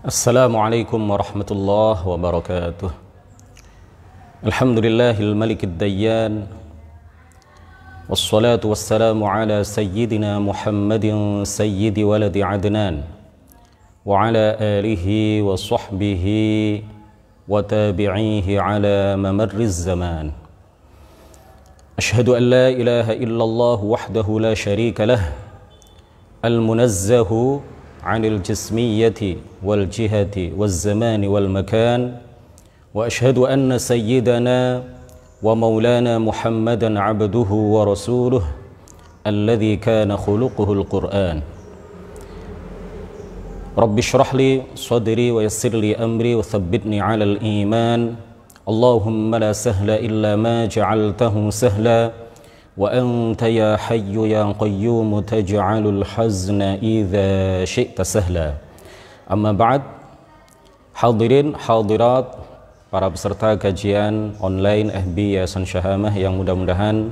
Assalamualaikum warahmatullahi wabarakatuh. Alhamdulillahil malikid dayyan, wassalatu wassalamu ala sayyidina Muhammadin sayyidi waladi Adnan, wa ala alihi wa sahbihi wa tabi'ihi ala mamarriz zaman. Ashhadu an la ilaha illallah wahdahu la sharika lah, al-munazzahu anil jismiyyati wal jihati wal zamani wal makan, wa ashhadu anna sayyidana wa maulana Muhammadan abduhu wa rasuluh alladhi kana khuluquhul Qur'an. Rabbi shrah li sadri wa yassir li amri wa thabbitni ala al-iman. Allahumma la sahla illa ma ja'altahu sahla wa anta ya hayyu ya qayyum taj'alul hazna idza syi'ta sahla. Amma ba'd. Hadirin hadirat, para peserta kajian online FB Yayasan Syahamah yang mudah-mudahan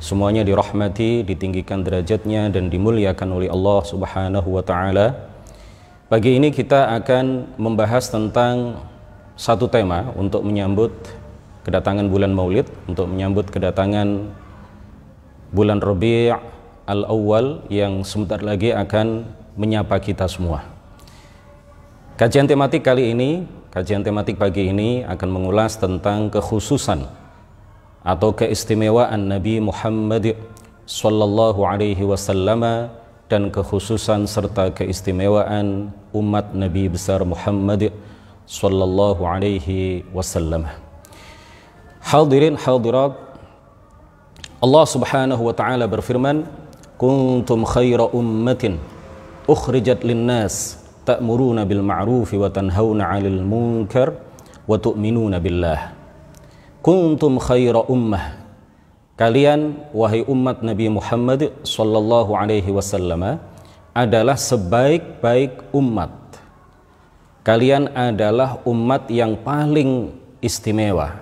semuanya dirahmati, ditinggikan derajatnya dan dimuliakan oleh Allah Subhanahu wa taala. Pagi ini kita akan membahas tentang satu tema untuk menyambut kedatangan bulan Maulid, untuk menyambut kedatangan bulan Rabi' al-Awwal yang sebentar lagi akan menyapa kita semua. Kajian tematik pagi ini akan mengulas tentang kekhususan atau keistimewaan Nabi Muhammad sallallahu alaihi wasallam dan kekhususan serta keistimewaan umat Nabi besar Muhammad sallallahu alaihi wasallam. Hadirin hadirat, Allah Subhanahu wa taala berfirman, "Kuntum khaira ummatin ukhrijat lin-nas ta'muruna bil ma'rufi wa tanhauna 'anil munkar wa tu'minuna billah." Kuntum khaira ummah. Kalian wahai umat Nabi Muhammad sallallahu alaihi wasallam adalah sebaik-baik umat. Kalian adalah umat yang paling istimewa.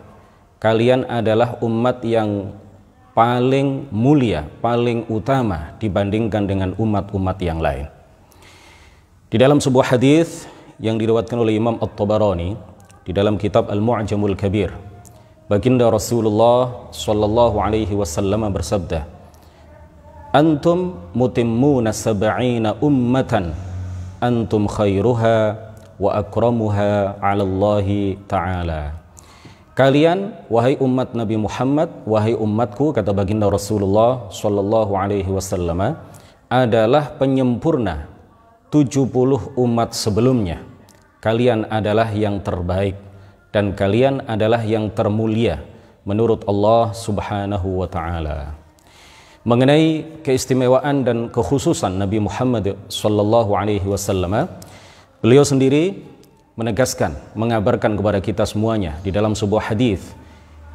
Kalian adalah umat yang paling mulia, paling utama dibandingkan dengan umat-umat yang lain. Di dalam sebuah hadis yang diriwayatkan oleh Imam At-Tabarani di dalam kitab Al-Mu'jamul Kabir, baginda Rasulullah sallallahu alaihi wasallam bersabda, "Antum mutimmuna sab'ina ummatan, antum khairuha wa akramuha 'ala Allah ta'ala." Kalian wahai umat Nabi Muhammad, wahai umatku, kata baginda Rasulullah sallallahu alaihi wasallam, adalah penyempurna 70 umat sebelumnya. Kalian adalah yang terbaik dan kalian adalah yang termulia menurut Allah Subhanahu wa taala. Mengenai keistimewaan dan kekhususan Nabi Muhammad sallallahu alaihi wasallam, beliau sendiri menegaskan, mengabarkan kepada kita semuanya di dalam sebuah hadis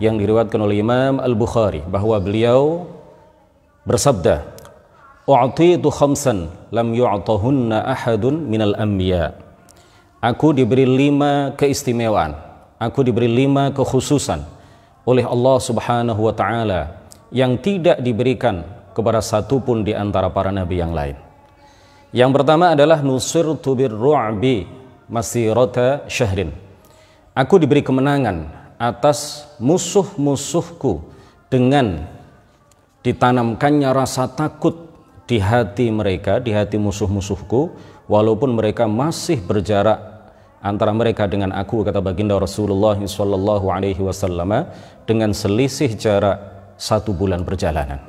yang diriwayatkan oleh Imam Al-Bukhari bahwa beliau bersabda, "U'titu khamsan lam yu'tahunna ahadun minal anbiya." Aku diberi 5 keistimewaan, aku diberi 5 kekhususan oleh Allah Subhanahu wa taala yang tidak diberikan kepada satu pun di antara para nabi yang lain. Yang pertama adalah nusirtu birru'bi masirata syahrin. Aku diberi kemenangan atas musuh-musuhku dengan ditanamkannya rasa takut di hati mereka, di hati musuh-musuhku, walaupun mereka masih berjarak antara mereka dengan aku, kata baginda Rasulullah sallallahu alaihi wasallam, dengan selisih jarak 1 bulan perjalanan.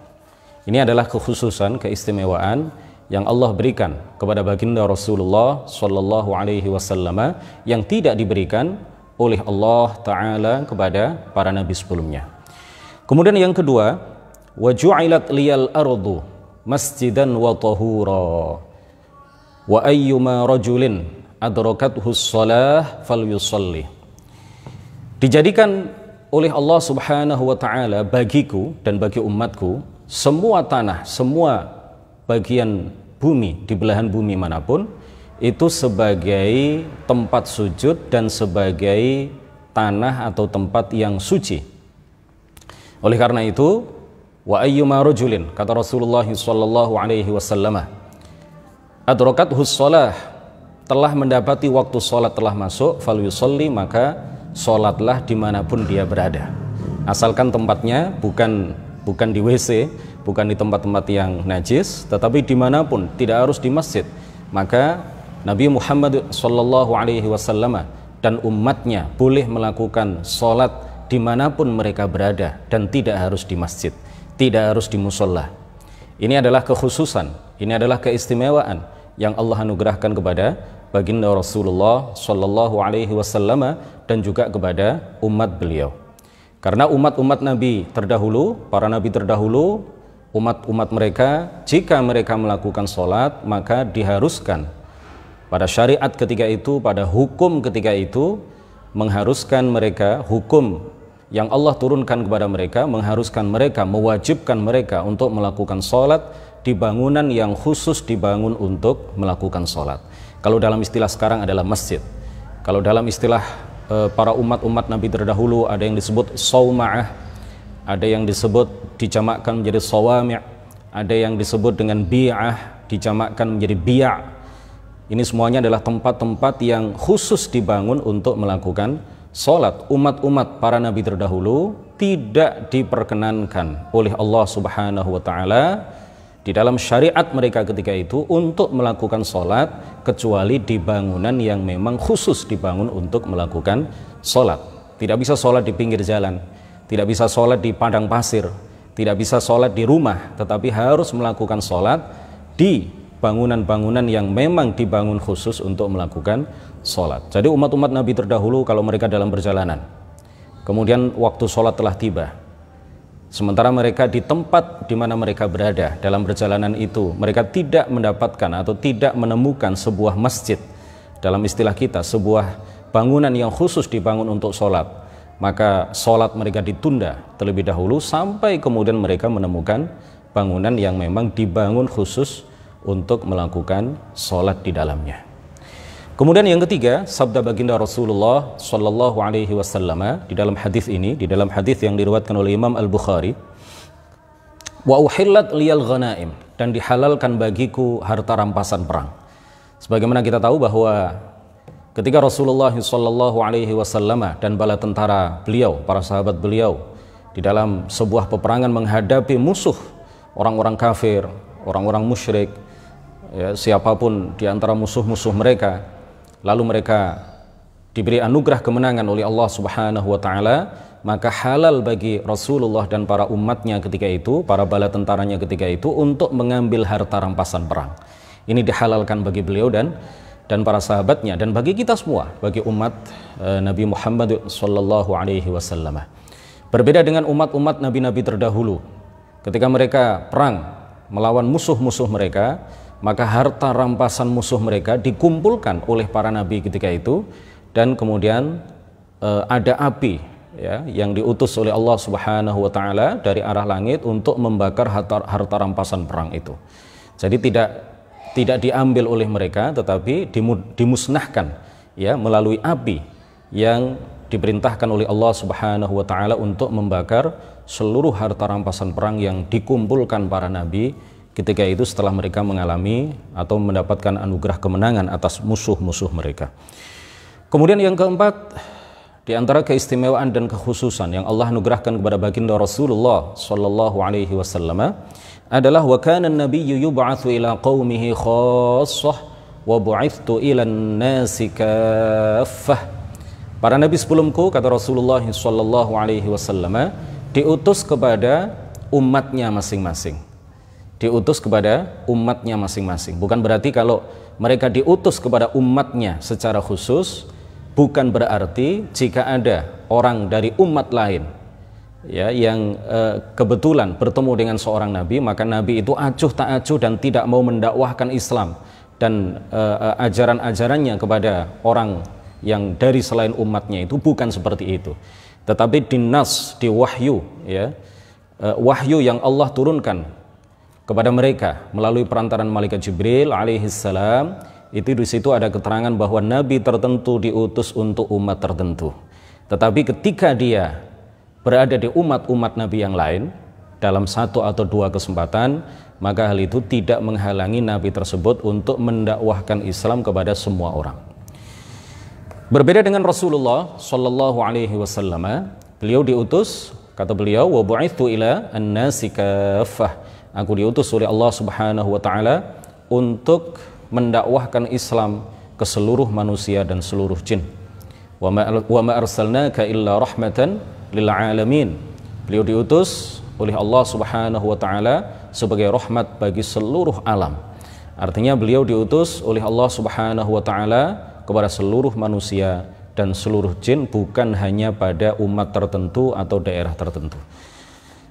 Ini adalah kekhususan, keistimewaan yang Allah berikan kepada baginda Rasulullah sallallahu alaihi wasallam yang tidak diberikan oleh Allah taala kepada para nabi sebelumnya. Kemudian yang kedua, wa ju'ilat liyal ardu masjidan wa tahura wa ayyuma rajulin adrakathu shalah falyusalli. Dijadikan oleh Allah Subhanahu wa taala bagiku dan bagi umatku semua tanah, semua bagian bumi di belahan bumi manapun itu sebagai tempat sujud dan sebagai tanah atau tempat yang suci. Oleh karena itu, wa ayyuma rajulin, kata Rasulullah sallallahu alaihi wasallam, adrakathu shalah telah mendapati waktu sholat telah masuk, falyusolli, maka sholatlah dimanapun dia berada, asalkan tempatnya bukan di WC, bukan di tempat-tempat yang najis, tetapi dimanapun, tidak harus di masjid. Maka Nabi Muhammad SAW dan umatnya boleh melakukan sholat dimanapun mereka berada, dan tidak harus di masjid, tidak harus di musola. Ini adalah kekhususan, ini adalah keistimewaan yang Allah anugerahkan kepada baginda Rasulullah SAW dan juga kepada umat beliau. Karena umat-umat Nabi terdahulu, para Nabi terdahulu, umat-umat mereka, jika mereka melakukan sholat, maka diharuskan pada syariat ketika itu, pada hukum ketika itu, mengharuskan mereka, hukum yang Allah turunkan kepada mereka, mengharuskan mereka, mewajibkan mereka untuk melakukan sholat di bangunan yang khusus dibangun untuk melakukan sholat. Kalau dalam istilah sekarang adalah masjid. Kalau dalam istilah para umat-umat Nabi terdahulu ada yang disebut sauma'ah, ada yang disebut dijamakkan menjadi sawami', ada yang disebut dengan bi'ah, dijamakkan menjadi bi'a'. Ini semuanya adalah tempat-tempat yang khusus dibangun untuk melakukan sholat. Umat-umat para Nabi terdahulu tidak diperkenankan oleh Allah Subhanahu wa Ta'ala di dalam syariat mereka ketika itu untuk melakukan sholat kecuali di bangunan yang memang khusus dibangun untuk melakukan sholat. Tidak bisa sholat di pinggir jalan, tidak bisa sholat di padang pasir, tidak bisa sholat di rumah, tetapi harus melakukan sholat di bangunan-bangunan yang memang dibangun khusus untuk melakukan sholat. Jadi umat-umat Nabi terdahulu kalau mereka dalam perjalanan, kemudian waktu sholat telah tiba, sementara mereka di tempat di mana mereka berada dalam perjalanan itu, mereka tidak mendapatkan atau tidak menemukan sebuah masjid, dalam istilah kita sebuah bangunan yang khusus dibangun untuk sholat, maka sholat mereka ditunda terlebih dahulu sampai kemudian mereka menemukan bangunan yang memang dibangun khusus untuk melakukan sholat di dalamnya. Kemudian yang ketiga, sabda baginda Rasulullah Sallallahu Alaihi Wasallam di dalam hadis ini, di dalam hadis yang diriwayatkan oleh Imam Al-Bukhari, wa uhillat liyal ghanaim, dan dihalalkan bagiku harta rampasan perang. Sebagaimana kita tahu bahwa ketika Rasulullah Sallallahu Alaihi Wasallam dan bala tentara beliau, para sahabat beliau, di dalam sebuah peperangan menghadapi musuh orang-orang kafir, orang-orang musyrik, ya, siapapun di antara musuh-musuh mereka, lalu mereka diberi anugerah kemenangan oleh Allah Subhanahu wa Ta'ala, maka halal bagi Rasulullah dan para umatnya ketika itu, para bala tentaranya ketika itu, untuk mengambil harta rampasan perang. Ini dihalalkan bagi beliau dan para sahabatnya, dan bagi kita semua, bagi umat Nabi Muhammad Sallallahu Alaihi Wasallam. Berbeda dengan umat-umat Nabi-Nabi terdahulu, ketika mereka perang melawan musuh-musuh mereka, maka harta rampasan musuh mereka dikumpulkan oleh para nabi ketika itu, dan kemudian ada api, ya, yang diutus oleh Allah Subhanahu wa Ta'ala dari arah langit untuk membakar harta rampasan perang itu. Jadi tidak diambil oleh mereka, tetapi dimusnahkan, ya, melalui api yang diperintahkan oleh Allah Subhanahu wa Ta'ala untuk membakar seluruh harta rampasan perang yang dikumpulkan para nabi ketika itu setelah mereka mengalami atau mendapatkan anugerah kemenangan atas musuh-musuh mereka. Kemudian yang keempat, di antara keistimewaan dan kekhususan yang Allah anugerahkan kepada baginda Rasulullah Sallallahu Alaihi Wasallam adalah wa kana an-nabiyyu yub'atsu ila qaumihi khassah wa bu'ithtu ila an-nasi kaffah. Para nabi sebelumku, kata Rasulullah Sallallahu Alaihi Wasallam, diutus kepada umatnya masing-masing. Diutus kepada umatnya masing-masing. Bukan berarti kalau mereka diutus kepada umatnya secara khusus, bukan berarti jika ada orang dari umat lain, ya, yang kebetulan bertemu dengan seorang nabi, maka nabi itu acuh tak acuh dan tidak mau mendakwahkan Islam dan ajaran-ajarannya kepada orang yang dari selain umatnya, itu bukan seperti itu. Tetapi di nas, di wahyu, ya, wahyu yang Allah turunkan kepada mereka melalui perantaran malaikat Jibril alaihissalam, itu di situ ada keterangan bahwa nabi tertentu diutus untuk umat tertentu. Tetapi ketika dia berada di umat-umat nabi yang lain, dalam satu atau dua kesempatan, maka hal itu tidak menghalangi Nabi tersebut untuk mendakwahkan Islam kepada semua orang. Berbeda dengan Rasulullah sallallahu alaihi wasallam, beliau diutus, kata beliau, wa bu'itsu ila an-nasi kaffah. Aku diutus oleh Allah Subhanahu wa taala untuk mendakwahkan Islam ke seluruh manusia dan seluruh jin. Wa ma arsalnaka illa rahmatan lil alamin. Beliau diutus oleh Allah Subhanahu wa taala sebagai rahmat bagi seluruh alam. Artinya beliau diutus oleh Allah Subhanahu wa taala kepada seluruh manusia dan seluruh jin, bukan hanya pada umat tertentu atau daerah tertentu.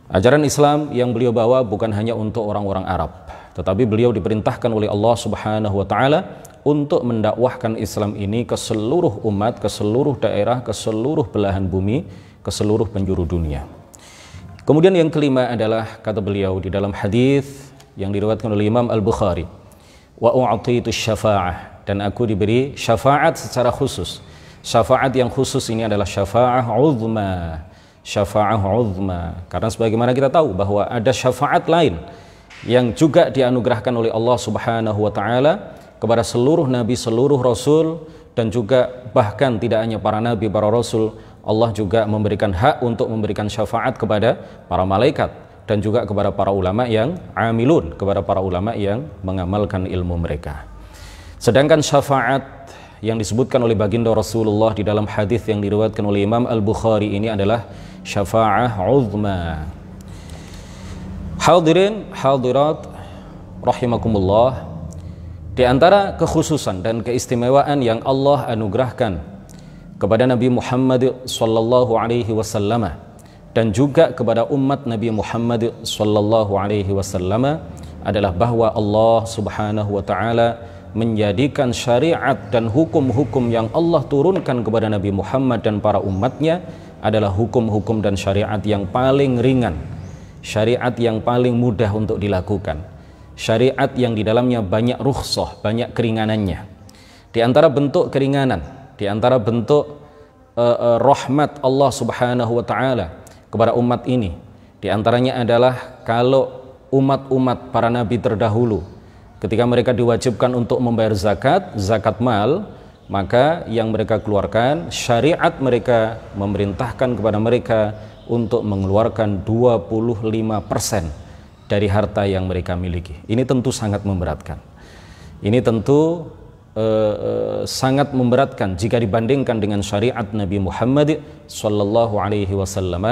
Ajaran Islam yang beliau bawa bukan hanya untuk orang-orang Arab, tetapi beliau diperintahkan oleh Allah Subhanahu wa taala untuk mendakwahkan Islam ini ke seluruh umat, ke seluruh daerah, ke seluruh belahan bumi, ke seluruh penjuru dunia. Kemudian yang kelima adalah, kata beliau di dalam hadis yang diriwayatkan oleh Imam Al-Bukhari, wa u'titu syafa'ah, dan aku diberi syafaat secara khusus. Syafaat yang khusus ini adalah syafa'ah uzma. Syafa'ah uzma, karena sebagaimana kita tahu bahwa ada syafaat lain yang juga dianugerahkan oleh Allah Subhanahu wa taala kepada seluruh nabi, seluruh rasul, dan juga bahkan tidak hanya para nabi, para rasul, Allah juga memberikan hak untuk memberikan syafaat kepada para malaikat dan juga kepada para ulama yang amilun, kepada para ulama yang mengamalkan ilmu mereka. Sedangkan syafaat yang disebutkan oleh baginda Rasulullah di dalam hadis yang diriwayatkan oleh Imam Al-Bukhari ini adalah syafa'ah uzma. Hadirin hadirat rahimakumullah, di antara kekhususan dan keistimewaan yang Allah anugerahkan kepada Nabi Muhammad sallallahu alaihi wasallam dan juga kepada umat Nabi Muhammad sallallahu alaihi wasallam adalah bahwa Allah Subhanahu wa taala menjadikan syariat dan hukum-hukum yang Allah turunkan kepada Nabi Muhammad dan para umatnya adalah hukum-hukum dan syariat yang paling ringan, syariat yang paling mudah untuk dilakukan, syariat yang di dalamnya banyak rukhsah, banyak keringanannya. Di antara bentuk keringanan, di antara bentuk rahmat Allah Subhanahu wa taala kepada umat ini, di antaranya adalah kalau umat-umat para nabi terdahulu ketika mereka diwajibkan untuk membayar zakat, zakat mal, maka yang mereka keluarkan, syariat mereka memerintahkan kepada mereka untuk mengeluarkan 25% dari harta yang mereka miliki. Ini tentu sangat memberatkan. Ini tentu sangat memberatkan jika dibandingkan dengan syariat Nabi Muhammad sallallahu alaihi wasallam.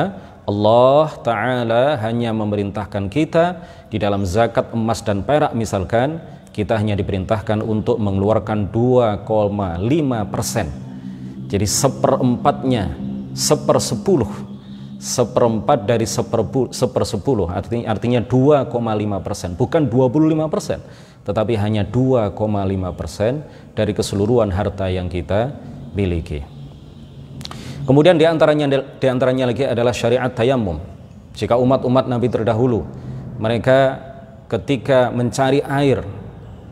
Allah Ta'ala hanya memerintahkan kita di dalam zakat emas dan perak misalkan, kita hanya diperintahkan untuk mengeluarkan 2,5%. Jadi seperempatnya, seperempat dari sepersepuluh, artinya 2,5%, bukan 25%, tetapi hanya 2,5% dari keseluruhan harta yang kita miliki. Kemudian di antaranya lagi adalah syariat tayammum. Jika umat-umat Nabi terdahulu, mereka ketika mencari air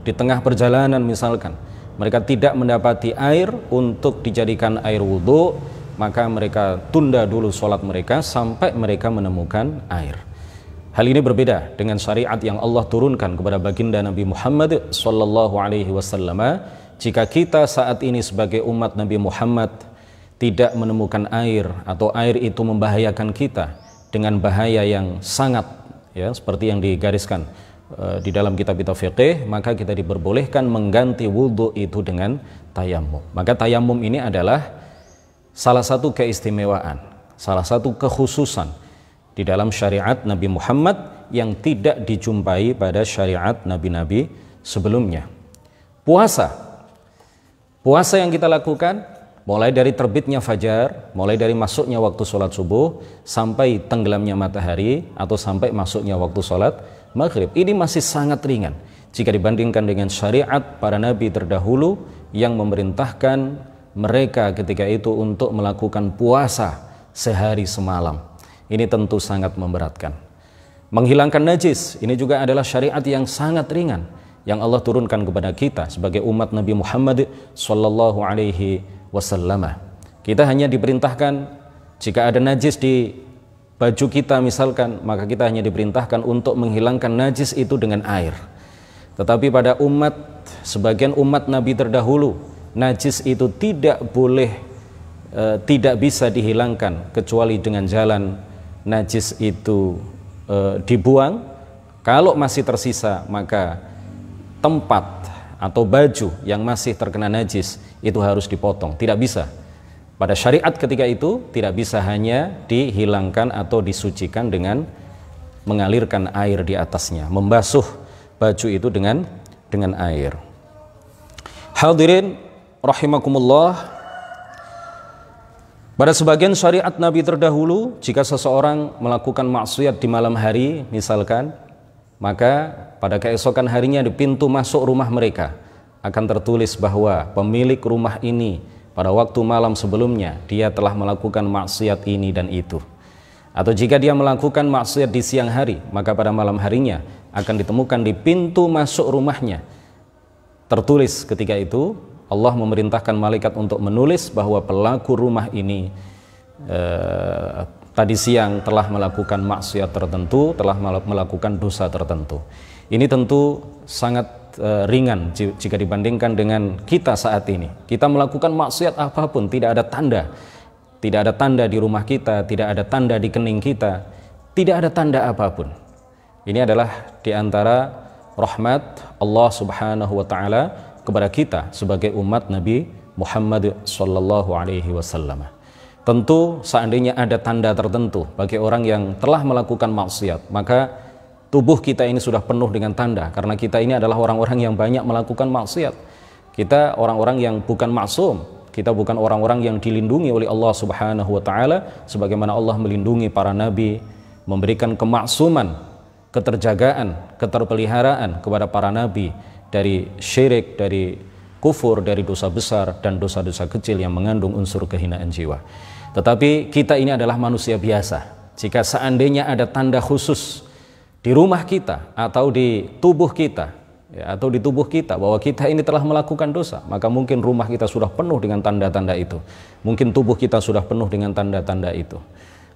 di tengah perjalanan misalkan, mereka tidak mendapati air untuk dijadikan air wudhu, maka mereka tunda dulu sholat mereka sampai mereka menemukan air. Hal ini berbeda dengan syariat yang Allah turunkan kepada baginda Nabi Muhammad sallallahu alaihi wasallam. Jika kita saat ini sebagai umat Nabi Muhammad tidak menemukan air atau air itu membahayakan kita dengan bahaya yang sangat, ya, seperti yang digariskan di dalam kitab-kitab fiqih, maka kita diperbolehkan mengganti wudhu itu dengan tayammum. Maka tayammum ini adalah salah satu keistimewaan, salah satu kekhususan di dalam syariat Nabi Muhammad yang tidak dijumpai pada syariat nabi-nabi sebelumnya. Puasa yang kita lakukan mulai dari terbitnya fajar, mulai dari masuknya waktu sholat subuh sampai tenggelamnya matahari atau sampai masuknya waktu sholat maghrib, ini masih sangat ringan jika dibandingkan dengan syariat para nabi terdahulu yang memerintahkan mereka ketika itu untuk melakukan puasa sehari semalam. Ini tentu sangat memberatkan. Menghilangkan najis, ini juga adalah syariat yang sangat ringan yang Allah turunkan kepada kita sebagai umat Nabi Muhammad sallallahu alaihi wasallam. Kita hanya diperintahkan jika ada najis di baju kita misalkan, maka kita hanya diperintahkan untuk menghilangkan najis itu dengan air. Tetapi pada sebagian umat Nabi terdahulu, najis itu tidak bisa dihilangkan kecuali dengan jalan najis itu dibuang. Kalau masih tersisa, maka tempat atau baju yang masih terkena najis itu harus dipotong. Tidak bisa. Pada syariat ketika itu tidak bisa hanya dihilangkan atau disucikan dengan mengalirkan air di atasnya, membasuh baju itu dengan air. Hadirin rahimakumullah, pada sebagian syariat Nabi terdahulu, jika seseorang melakukan maksiat di malam hari misalkan, maka pada keesokan harinya di pintu masuk rumah mereka akan tertulis bahwa pemilik rumah ini pada waktu malam sebelumnya dia telah melakukan maksiat ini dan itu. Atau jika dia melakukan maksiat di siang hari, maka pada malam harinya akan ditemukan di pintu masuk rumahnya tertulis ketika itu, Allah memerintahkan malaikat untuk menulis bahwa pelaku rumah ini tadi siang telah melakukan maksiat tertentu, telah melakukan dosa tertentu. Ini tentu sangat ringan jika dibandingkan dengan kita saat ini. Kita melakukan maksiat apapun, tidak ada tanda di rumah kita, tidak ada tanda di kening kita, tidak ada tanda apapun. Ini adalah di antara rahmat Allah Subhanahu wa taala kepada kita sebagai umat Nabi Muhammad sallallahu alaihi wasallam. Tentu seandainya ada tanda tertentu bagi orang yang telah melakukan maksiat, maka tubuh kita ini sudah penuh dengan tanda, karena kita ini adalah orang-orang yang banyak melakukan maksiat. Kita orang-orang yang bukan maksum, kita bukan orang-orang yang dilindungi oleh Allah Subhanahu wa taala sebagaimana Allah melindungi para nabi, memberikan kemaksuman, keterjagaan, keterpeliharaan kepada para nabi dari syirik, dari kufur, dari dosa besar dan dosa-dosa kecil yang mengandung unsur kehinaan jiwa. Tetapi kita ini adalah manusia biasa. Jika seandainya ada tanda khusus di rumah kita atau di tubuh kita, bahwa kita ini telah melakukan dosa, maka mungkin rumah kita sudah penuh dengan tanda-tanda itu, mungkin tubuh kita sudah penuh dengan tanda-tanda itu.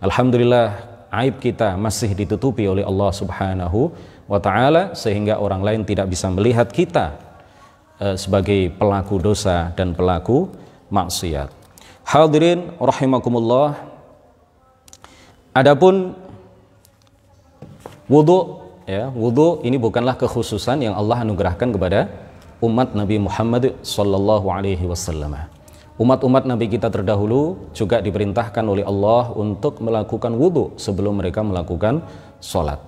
Alhamdulillah, aib kita masih ditutupi oleh Allah Subhanahu wa taala sehingga orang lain tidak bisa melihat kita sebagai pelaku dosa dan pelaku maksiat. Hadirin rahimakumullah, adapun wudu, wudu ini bukanlah kekhususan yang Allah anugerahkan kepada umat Nabi Muhammad sallallahu alaihi wasallam. Umat-umat Nabi kita terdahulu juga diperintahkan oleh Allah untuk melakukan wudu sebelum mereka melakukan sholat.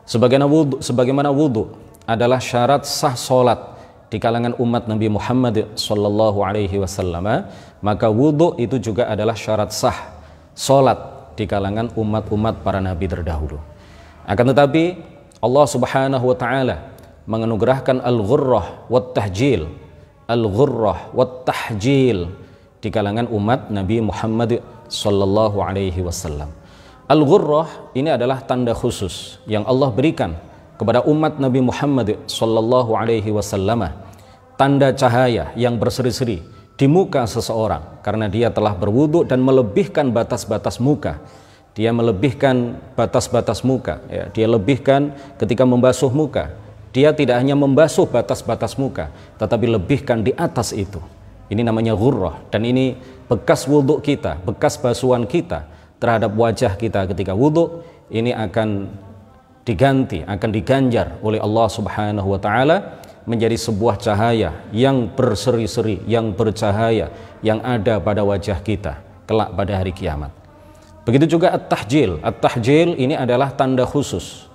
Sebagaimana wudu adalah syarat sah sholat di kalangan umat Nabi Muhammad sallallahu alaihi wasallam, maka wudu itu juga adalah syarat sah sholat di kalangan umat-umat para nabi terdahulu. Akan tetapi Allah Subhanahu wa taala menganugerahkan al-ghurrah wat tahjil, al-ghurrah wat tahjil di kalangan umat Nabi Muhammad sallallahu alaihi wasallam. Al-ghurrah ini adalah tanda khusus yang Allah berikan kepada umat Nabi Muhammad sallallahu alaihi wasallam, tanda cahaya yang berseri-seri di muka seseorang karena dia telah berwudu dan melebihkan batas-batas muka. Dia melebihkan batas-batas muka, dia lebihkan ketika membasuh muka. Dia tidak hanya membasuh batas-batas muka, tetapi lebihkan di atas itu. Ini namanya ghurrah, dan ini bekas wudhu kita, bekas basuhan kita terhadap wajah kita ketika wudhu. Ini akan diganti, akan diganjar oleh Allah Subhanahu wa taala menjadi sebuah cahaya yang berseri-seri, yang bercahaya, yang ada pada wajah kita kelak pada hari kiamat. Begitu juga at-tahjil. At-tahjil ini adalah tanda khusus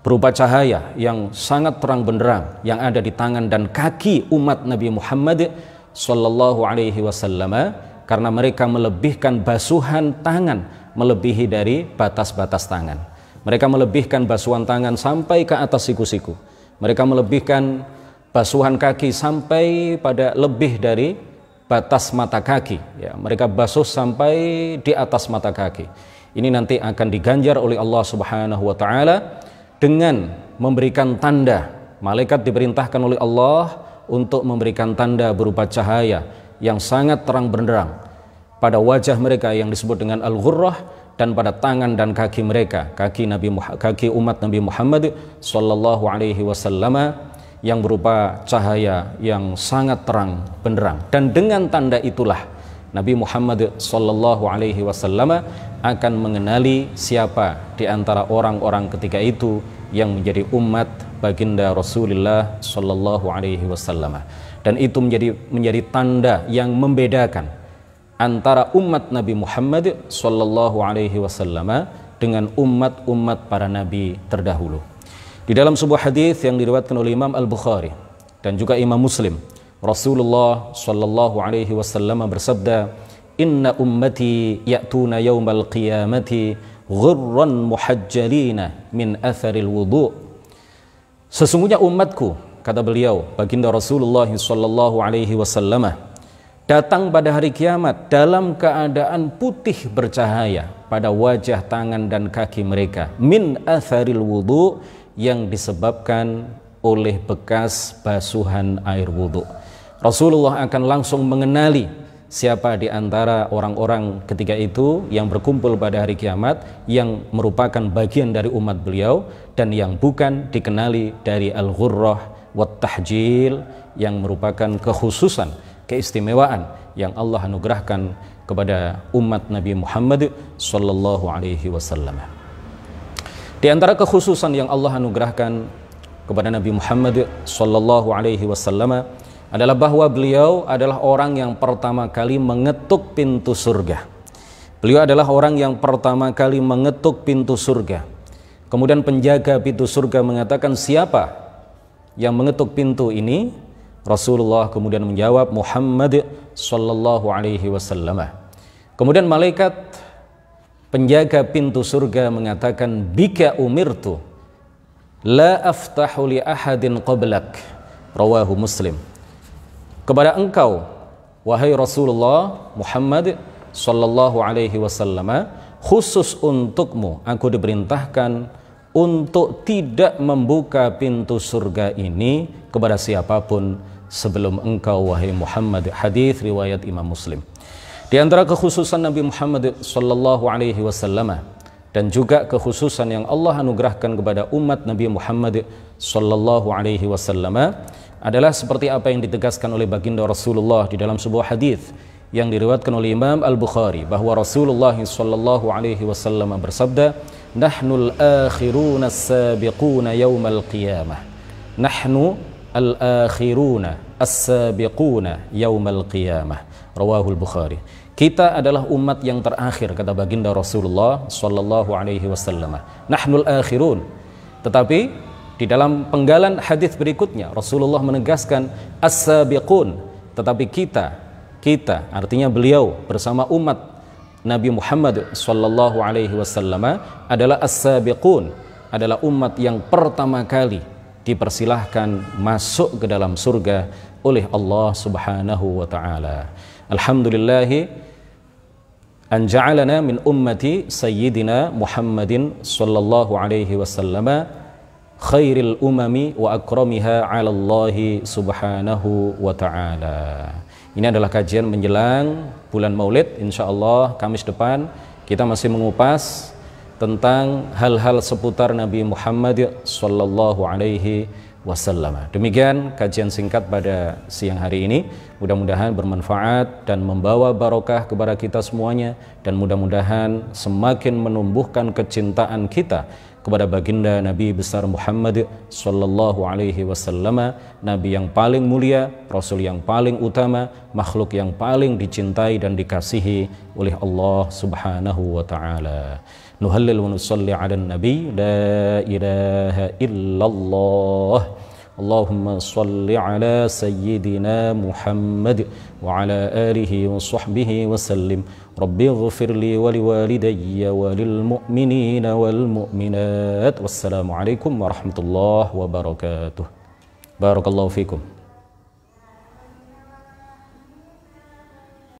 berupa cahaya yang sangat terang benderang yang ada di tangan dan kaki umat Nabi Muhammad sallallahu alaihi wasallam, karena mereka melebihkan basuhan tangan melebihi dari batas-batas tangan. Mereka melebihkan basuhan tangan sampai ke atas siku-siku. Mereka melebihkan basuhan kaki sampai pada lebih dari batas mata kaki, mereka basuh sampai di atas mata kaki. Ini nanti akan diganjar oleh Allah Subhanahu wa taala dengan memberikan tanda. Malaikat diperintahkan oleh Allah untuk memberikan tanda berupa cahaya yang sangat terang benderang pada wajah mereka yang disebut dengan al-ghurrah, dan pada tangan dan kaki mereka, kaki umat Nabi Muhammad sallallahu alaihi wasallam, yang berupa cahaya yang sangat terang benderang. Dan dengan tanda itulah Nabi Muhammad sallallahu alaihi wasallam akan mengenali siapa di antara orang-orang ketika itu yang menjadi umat baginda Rasulullah sallallahu alaihi wasallam. Dan itu menjadi tanda yang membedakan antara umat Nabi Muhammad sallallahu alaihi wasallam dengan umat-umat para nabi terdahulu. Di dalam sebuah hadis yang diriwayatkan oleh Imam Al-Bukhari dan juga Imam Muslim, Rasulullah sallallahu alaihi wasallam bersabda, "Inna ummati ya'tuna yaumal qiyamati ghurran muhajjalina min atharil wudu'." Sesungguhnya umatku, kata beliau, baginda Rasulullah sallallahu alaihi wasallam, datang pada hari kiamat dalam keadaan putih bercahaya pada wajah, tangan dan kaki mereka, min atharil wudu', yang disebabkan oleh bekas basuhan air wudu. Rasulullah akan langsung mengenali siapa di antara orang-orang ketika itu yang berkumpul pada hari kiamat yang merupakan bagian dari umat beliau dan yang bukan, dikenali dari al-ghurrah wat tahjil, yang merupakan kekhususan, keistimewaan yang Allah anugerahkan kepada umat Nabi Muhammad sallallahu alaihi wasallam. Di antara kekhususan yang Allah anugerahkan kepada Nabi Muhammad sallallahu alaihi wasallam adalah bahwa beliau adalah orang yang pertama kali mengetuk pintu surga. Beliau adalah orang yang pertama kali mengetuk pintu surga. Kemudian penjaga pintu surga mengatakan, "Siapa yang mengetuk pintu ini?" Rasulullah kemudian menjawab, "Muhammad sallallahu alaihi wasallam." Kemudian malaikat penjaga pintu surga mengatakan, "Bika umirtu la aftahu li ahadin qablak." Rawahu Muslim. Kepada engkau, wahai Rasulullah Muhammad sallallahu alaihi wasallam, khusus untukmu aku diperintahkan untuk tidak membuka pintu surga ini kepada siapapun sebelum engkau, wahai Muhammad. Hadis riwayat Imam Muslim. Di antara kekhususan Nabi Muhammad sallallahu alaihi wasallam dan juga kekhususan yang Allah anugerahkan kepada umat Nabi Muhammad sallallahu alaihi wasallam adalah seperti apa yang ditegaskan oleh baginda Rasulullah di dalam sebuah hadis yang diriwayatkan oleh Imam Al-Bukhari, bahwa Rasulullah sallallahu alaihi wasallam bersabda, "Nahnul akhiruna as-sabiquna yaumal qiyamah." Nahnu al-akhiruna as-sabiquna yaumal qiyamah. Rawahul Bukhari. Kita adalah umat yang terakhir, kata baginda Rasulullah sallallahu alaihi wasallam. Nahnul akhirun. Tetapi di dalam penggalan hadis berikutnya Rasulullah menegaskan as-sabiqun. Tetapi kita artinya beliau bersama umat Nabi Muhammad sallallahu alaihi wasallam adalah as-sabiqun, adalah umat yang pertama kali dipersilahkan masuk ke dalam surga oleh Allah Subhanahu wa taala. Alhamdulillahi an ja'alana min ummati sayyidina Muhammadin sallallahu alaihi wasallam khairil umami wa akramiha 'ala Allah Subhanahu wa taala. Ini adalah kajian menjelang bulan Maulid. Insyaallah Kamis depan kita masih mengupas tentang hal-hal seputar Nabi Muhammad sallallahu alaihi wasallam. Demikian kajian singkat pada siang hari ini. Mudah-mudahan bermanfaat dan membawa barokah kepada kita semuanya, dan mudah-mudahan semakin menumbuhkan kecintaan kita kepada baginda Nabi besar Muhammad sallallahu alaihi wasallam, nabi yang paling mulia, rasul yang paling utama, makhluk yang paling dicintai dan dikasihi oleh Allah Subhanahu wa taala. Nuhallil wa nusalli ala nabi la ilaha illallah. Allahumma salli ala sayyidina Muhammad wa ala alihi wa sahbihi wa sallim. Rabbi ighfir li wa liwalidayya wa lil mu'minina wal mu'minat. Wassalamu alaikum warahmatullahi wabarakatuh. Barakallahu fikum.